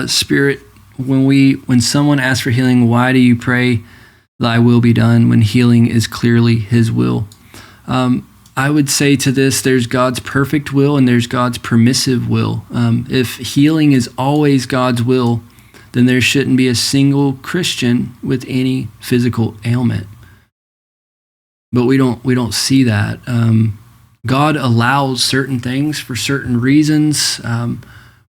Spirit, when someone asks for healing, why do you pray, thy will be done, when healing is clearly his will? I would say to this, there's God's perfect will and there's God's permissive will. If healing is always God's will, then there shouldn't be a single Christian with any physical ailment. But we don't see that. God allows certain things for certain reasons.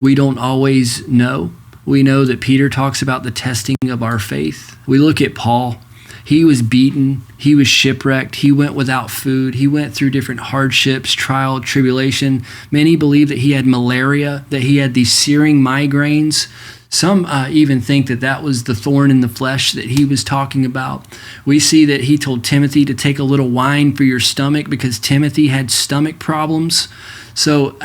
We don't always know. We know that Peter talks about the testing of our faith. We look at Paul. He was beaten. He was shipwrecked. He went without food. He went through different hardships, trial, tribulation. Many believe that he had malaria, that he had these searing migraines. Some even think that that was the thorn in the flesh that he was talking about. We see that he told Timothy to take a little wine for your stomach because Timothy had stomach problems. So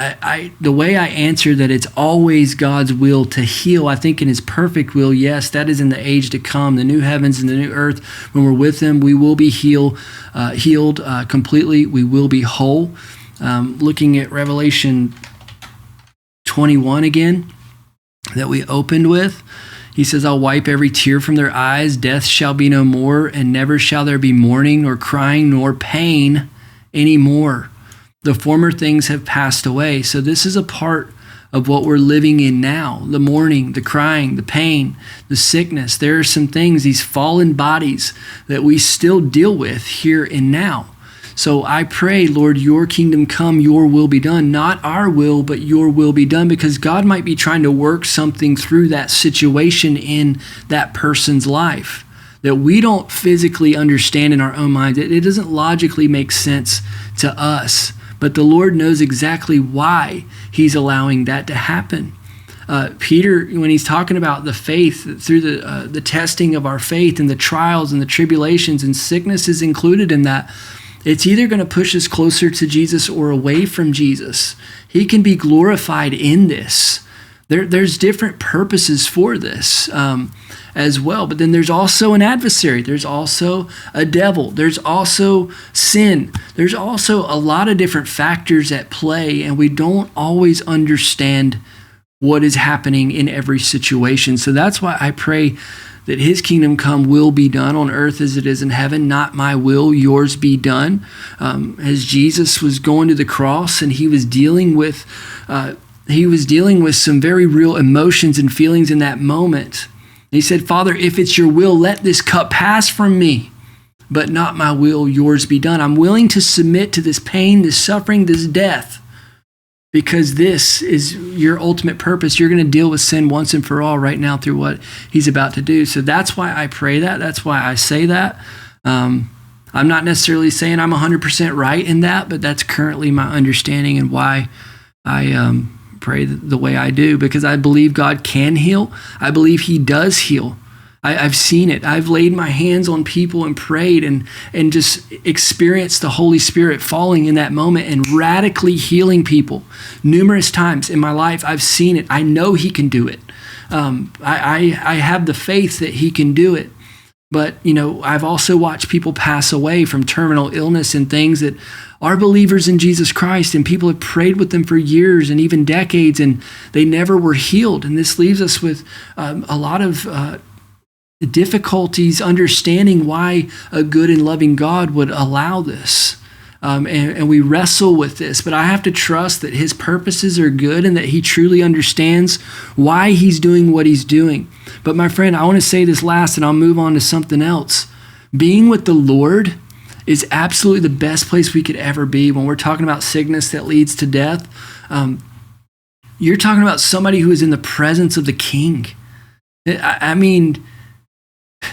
the way I answer that it's always God's will to heal, I think in his perfect will, yes, that is in the age to come, the new heavens and the new earth. When we're with him, we will be healed completely. We will be whole. Looking at Revelation 21 again, that we opened with, he says, I'll wipe every tear from their eyes. Death shall be no more, and never shall there be mourning, nor crying, nor pain anymore. The former things have passed away. So this is a part of what we're living in now. The mourning, the crying, the pain, the sickness. There are some things, these fallen bodies, that we still deal with here and now. So I pray, Lord, your kingdom come, your will be done. Not our will, but your will be done, because God might be trying to work something through that situation in that person's life that we don't physically understand in our own minds. It doesn't logically make sense to us, but the Lord knows exactly why he's allowing that to happen. Peter, when he's talking about the faith, through the testing of our faith and the trials and the tribulations, and sickness is included in that, it's either going to push us closer to Jesus or away from Jesus. He can be glorified in this. There's different purposes for this as well. But then there's also an adversary. There's also a devil. There's also sin. There's also a lot of different factors at play, and we don't always understand what is happening in every situation. So that's why I pray that his kingdom come, will be done on earth as it is in heaven. Not my will, yours be done. As Jesus was going to the cross and he was dealing with some very real emotions and feelings in that moment. He said, Father, if it's your will, let this cup pass from me, but not my will, yours be done. I'm willing to submit to this pain, this suffering, this death, because this is your ultimate purpose. You're going to deal with sin once and for all right now through what he's about to do. So that's why I pray that. That's why I say that. I'm not necessarily saying I'm 100% right in that, but that's currently my understanding and why I pray the way I do, because I believe God can heal. I believe he does heal. I've seen it. I've laid my hands on people and prayed and just experienced the Holy Spirit falling in that moment and radically healing people numerous times in my life. I've seen it. I know he can do it. I have the faith that he can do it. But, I've also watched people pass away from terminal illness and things that are believers in Jesus Christ, and people have prayed with them for years and even decades, and they never were healed. And this leaves us with a lot of difficulties understanding why a good and loving God would allow this. And we wrestle with this, but I have to trust that his purposes are good and that he truly understands why he's doing what he's doing. But my friend, I want to say this last and I'll move on to something else. Being with the Lord is absolutely the best place we could ever be. When we're talking about sickness that leads to death, you're talking about somebody who is in the presence of the King. I mean,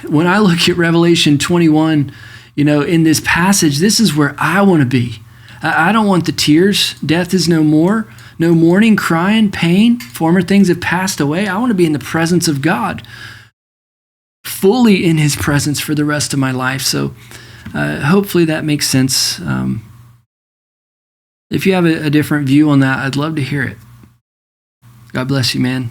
when I look at Revelation 21, in this passage, this is where I want to be. I don't want the tears. Death is no more. No mourning, crying, pain. Former things have passed away. I want to be in the presence of God, fully in his presence for the rest of my life. So hopefully that makes sense. If you have a different view on that, I'd love to hear it. God bless you, man.